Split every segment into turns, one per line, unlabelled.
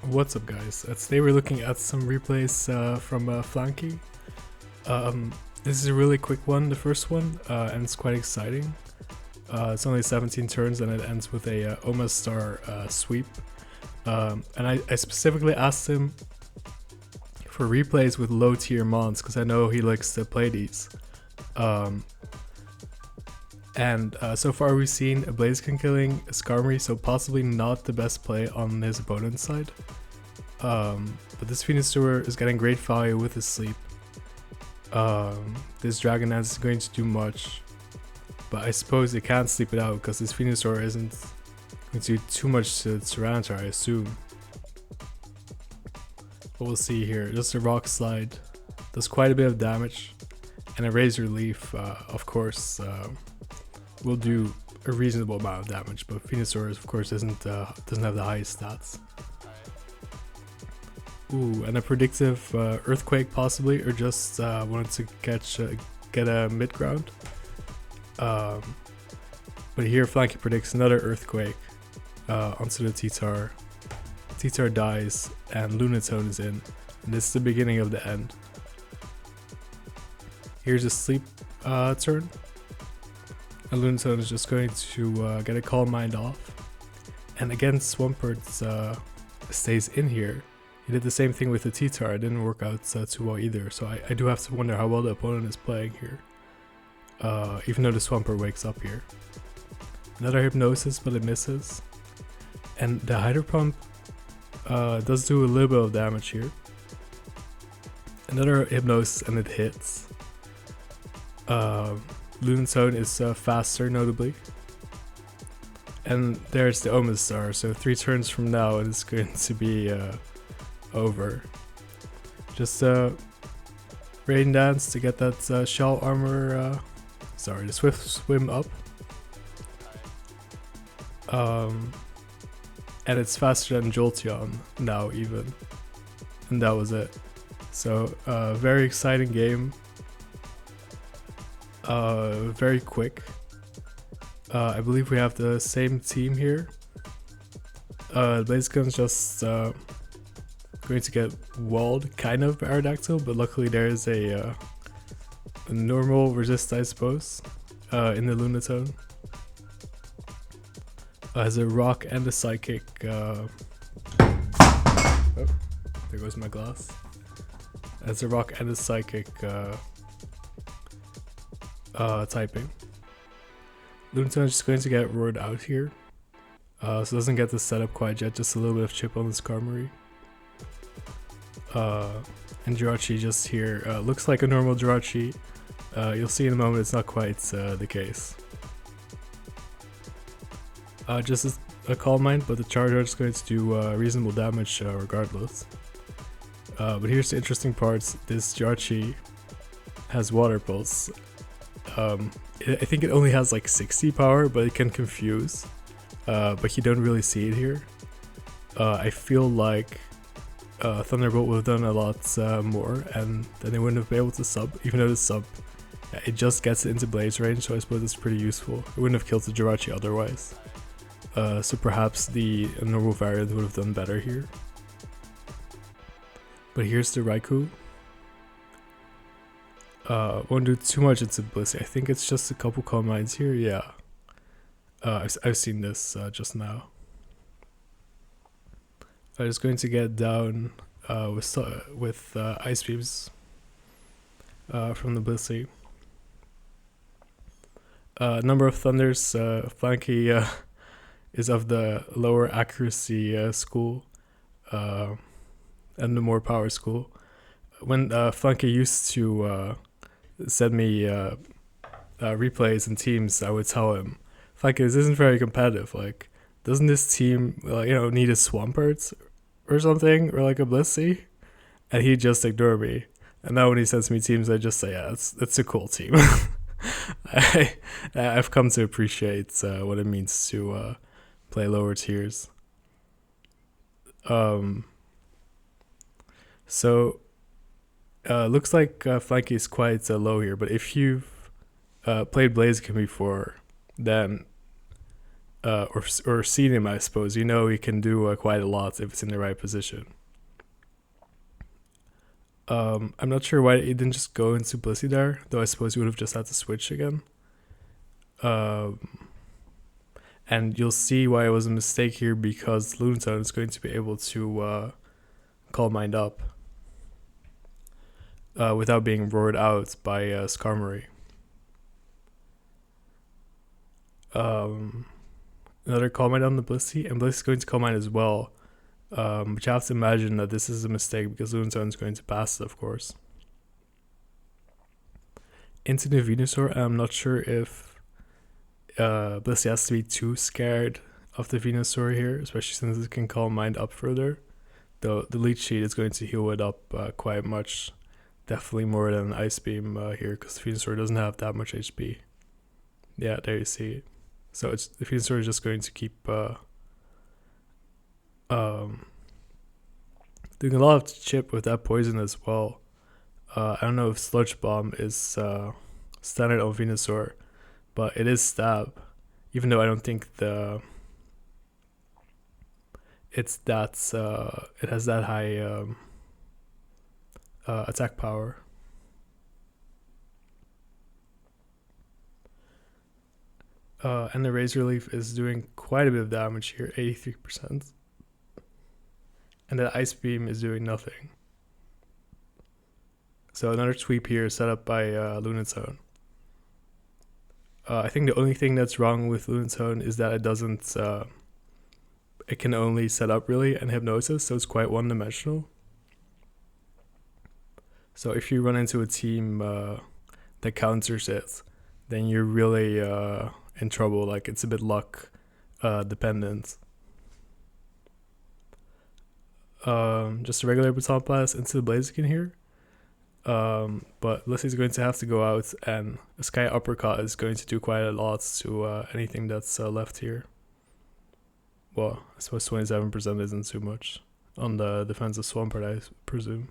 What's up, guys? Today we're looking at some replays from F1anky. This is a really quick one, the first one, and it's quite exciting. It's only 17 turns and it ends with a Oma Star sweep. And I specifically asked him for replays with low tier mons because I know he likes to play these. And so far we've seen a Blaziken killing a Skarmory, so possibly not the best play on his opponent's side. But this Venusaur is getting great value with his sleep. This Dragon Dance is going to do much, but I suppose it can't sleep it out because this Venusaur isn't going to do too much to Tyranitar, I assume. But we'll see here. Just a Rock Slide does quite a bit of damage, and a Razor Leaf, of course, will do a reasonable amount of damage, but Venusaur, of course, doesn't have the highest stats. Ooh, and a predictive Earthquake possibly, or just wanted to get a mid ground. But here F1anky predicts another Earthquake onto the T-Tar. T-Tar dies and Lunatone is in, and this is the beginning of the end. Here's a sleep turn. And Lunatone is just going to get a Calm Mind off. And again, Swampert stays in here. He did the same thing with the T-Tar. It didn't work out too well either. So I do have to wonder how well the opponent is playing here. Even though the Swampert wakes up here. Another Hypnosis, but it misses. And the Hydro Pump does do a little bit of damage here. Another Hypnosis and it hits. Lunatone is faster, notably. And there's the Oma Star, so 3 turns from now it's going to be over. Just Rain Dance to get that Shell Armor, the Swift Swim up. And it's faster than Jolteon now even. And that was it. So, very exciting game. Very quick. I believe we have the same team here. Blaziken's just going to get walled, kind of, by Aerodactyl, but luckily there is a normal resist, I suppose, in the Lunatone. Has a Rock and a Psychic. Oh, there goes my glass. Has a Rock and a Psychic typing. Lunatone is just going to get roared out here. So doesn't get the setup quite yet, just a little bit of chip on the Skarmory. And Jirachi just here looks like a normal Jirachi. You'll see in a moment it's not quite the case. Just a Calm Mind, but the Charizard is going to do reasonable damage regardless. But here's the interesting parts. This Jirachi has Water Pulse. I think it only has like 60 power, but it can confuse. But you don't really see it here. I feel like Thunderbolt would have done a lot more, and then they wouldn't have been able to sub, even though the sub, it just gets into Blaze range, so I suppose it's pretty useful. It wouldn't have killed the Jirachi otherwise. So perhaps the normal variant would have done better here. But here's the Raikou. Won't do too much into Blissey. I think it's just a couple Calm Minds here. Yeah. I've seen this just now. I'm just going to get down with Ice Beams from the Blissey. Number of Thunders. F1anky is of the lower accuracy school and the more power school. When F1anky used to send me replays and teams, I would tell him, "F1anky, this isn't very competitive. Like, doesn't this team, need a Swampert or something, or like a Blissey?" And he'd just ignore me. And now when he sends me teams, I just say, "Yeah, it's a cool team." I've come to appreciate what it means to play lower tiers. So. Looks like F1anky is quite low here, but if you've played Blaziken before, then or seen him, I suppose, you know he can do quite a lot if it's in the right position. I'm not sure why he didn't just go into Blissey there, though I suppose he would have just had to switch again. And you'll see why it was a mistake here, because Lunatone is going to be able to Calm Mind up without being roared out by Skarmory. Another Calm Mind on the Blissey, and Blissey is going to Calm Mind as well. But you have to imagine that this is a mistake because Lunatone is going to pass it, of course. Into the Venusaur, I'm not sure if Blissey has to be too scared of the Venusaur here, especially since it can Calm Mind up further. Though the Leech Seed is going to heal it up quite much. Definitely more than Ice Beam here, because the Venusaur doesn't have that much HP. Yeah, there you see it. So the Venusaur is just going to keep doing a lot of chip with that poison as well. I don't know if Sludge Bomb is standard on Venusaur, but it is Stab, even though I don't think it has that high attack power. And the Razor Leaf is doing quite a bit of damage here, 83%. And the Ice Beam is doing nothing. So another sweep here set up by Lunatone. I think the only thing that's wrong with Lunatone is that it doesn't... it can only set up really and Hypnosis, so it's quite one-dimensional. So if you run into a team that counters it, then you're really in trouble. Like, it's a bit luck dependent. Just a regular Baton Blast into the Blaziken here. But Blissey's going to have to go out, and a Sky Uppercut is going to do quite a lot to anything that's left here. Well, I suppose 27% isn't too much on the defensive Swampert, I presume.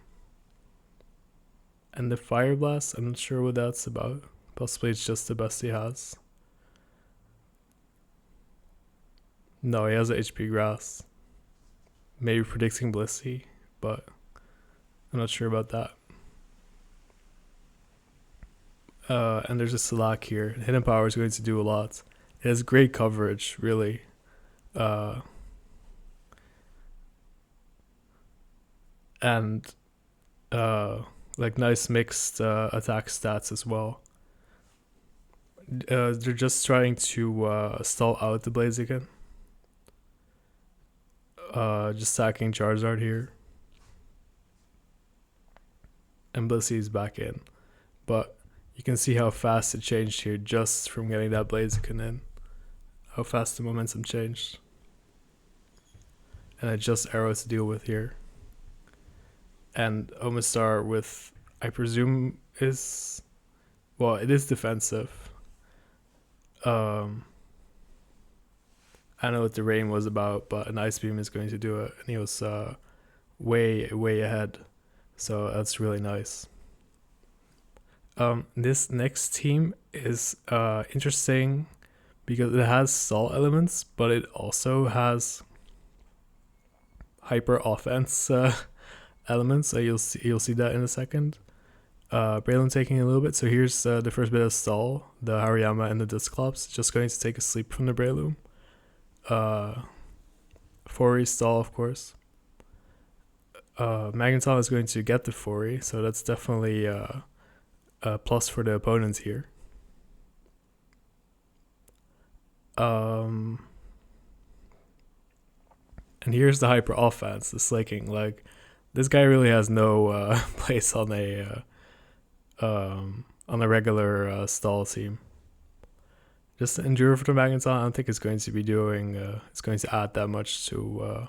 And the Fire Blast, I'm not sure what that's about. Possibly it's just the best he has. No, he has a HP Grass. Maybe predicting Blissey, but I'm not sure about that. And there's a Slack here. Hidden Power is going to do a lot. It has great coverage, really. And like nice mixed attack stats as well. They're just trying to stall out the Blaziken. Just sacking Charizard here. And Blissey's back in. But you can see how fast it changed here just from getting that Blaziken in. How fast the momentum changed. And it just Arrow to deal with here. And Omastar with, I presume, is... Well, it is defensive. I don't know what the rain was about, but an Ice Beam is going to do it. And he was way ahead. So that's really nice. This next team is interesting because it has stall elements, but it also has hyper offense elements. So you'll see that in a second. Breloom taking a little bit. So here's the first bit of stall. The Hariyama and the Dusclops just going to take a sleep from the Breloom. Fori stall, of course. Magneton is going to get the Fori, so that's definitely a plus for the opponent here. And here's the hyper offense, the Slaking. Like, this guy really has no place on a regular stall team. Just endure for the Magneton. I don't think it's going to be doing. It's going to add that much to.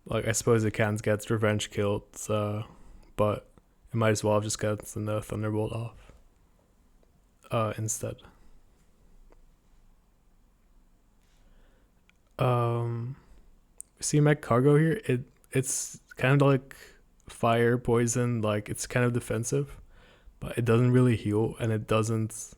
Like, I suppose it can't get revenge killed, but it might as well just get the Thunderbolt off instead. See Mech Cargo here. It's kind of like fire poison. Like, it's kind of defensive. but it doesn't really heal, and it doesn't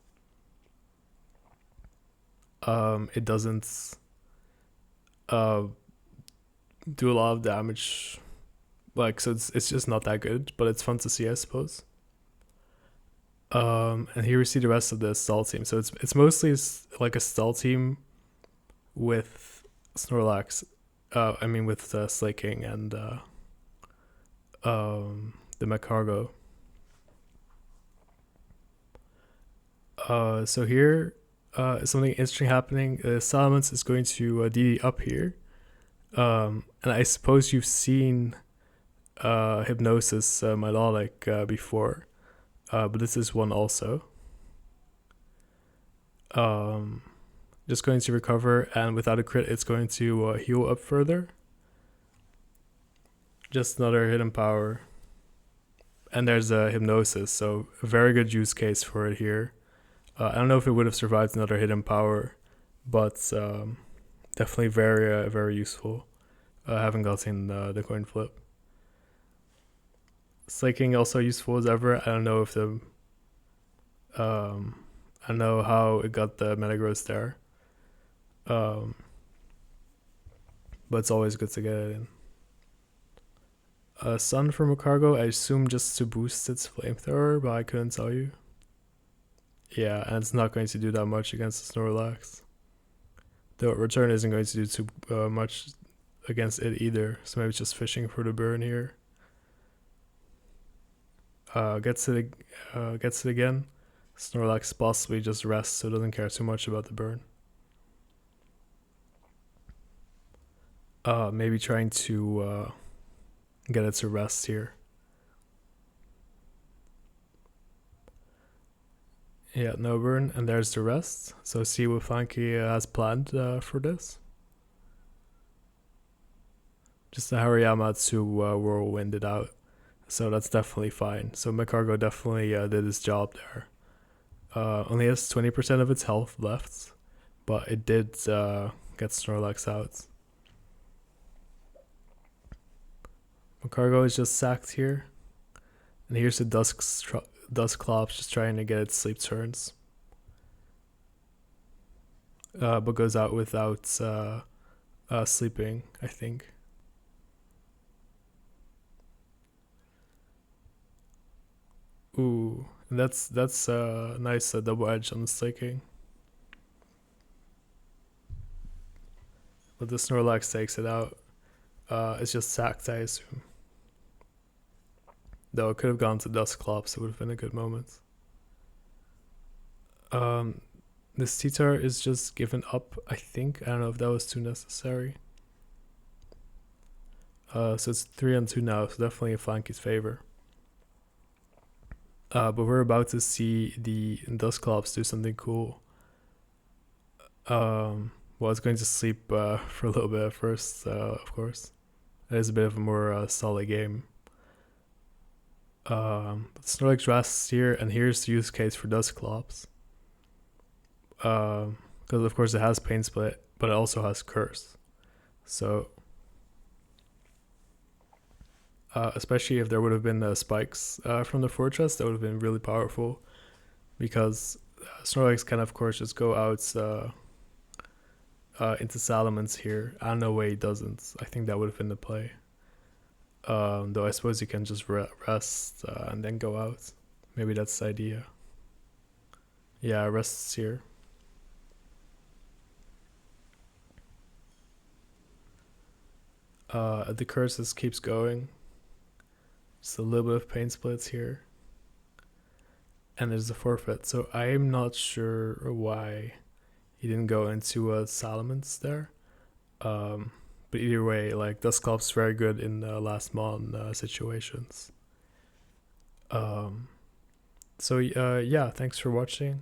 do a lot of damage. Like, so it's just not that good, but it's fun to see, I suppose. And here we see the rest of the stall team. So it's mostly like a stall team with Snorlax. With Slaking and the Magcargo. So here is something interesting happening. Salamence is going to DD up here. And I suppose you've seen Hypnosis Melodic before. But this is one also. Just going to recover, and without a crit, it's going to heal up further. Just another hidden power. And there's a Hypnosis, so a very good use case for it here. I don't know if it would have survived another hidden power, but definitely very useful. Haven't gotten the coin flip. Slaking also useful as ever. I don't know if the I don't know how it got the Metagross there. But it's always good to get it in. Sun from a cargo, I assume just to boost its flamethrower, but I couldn't tell you. Yeah, and it's not going to do that much against the Snorlax. The return isn't going to do too much against it either, so maybe it's just fishing for the burn here. Gets it again. Snorlax possibly just rests, so doesn't care too much about the burn. Maybe trying to get it to rest here. Yeah, no burn, and there's the rest. So see what F1anky has planned for this. Just a Hariyama to whirlwind it out. So that's definitely fine. So Magcargo definitely did his job there. Only has 20% of its health left, but it did get Snorlax out. Magcargo is just sacked here. And here's the Dusclops just trying to get its sleep turns. But goes out without sleeping, I think. Ooh, that's a nice double edge on the Slaking. But the Snorlax takes it out. It's just sacked, I assume. Though it could have gone to Dusclops, it would have been a good moment. This T-Tar is just given up, I think. I don't know if that was too necessary. So it's 3-2 now, so definitely in F1anky's favor. But we're about to see the Dusclops do something cool. Well, it's going to sleep for a little bit at first, of course. It is a bit of a more solid game. Snorlax rests here, and here's the use case for Dusclops. Because of course it has Pain Split, but it also has Curse. So especially if there would have been spikes from the fortress, that would have been really powerful. Because Snorlax can of course just go out into Salamence here. I don't know why he doesn't. I think that would have been the play. Though I suppose you can just rest and then go out. Maybe that's the idea. Yeah, rests here. The curses keeps going. Just a little bit of pain splits here. And there's a forfeit. So I'm not sure why he didn't go into a Salamence there. But either way, like Dusclops very good in last mon situations. So yeah, thanks for watching.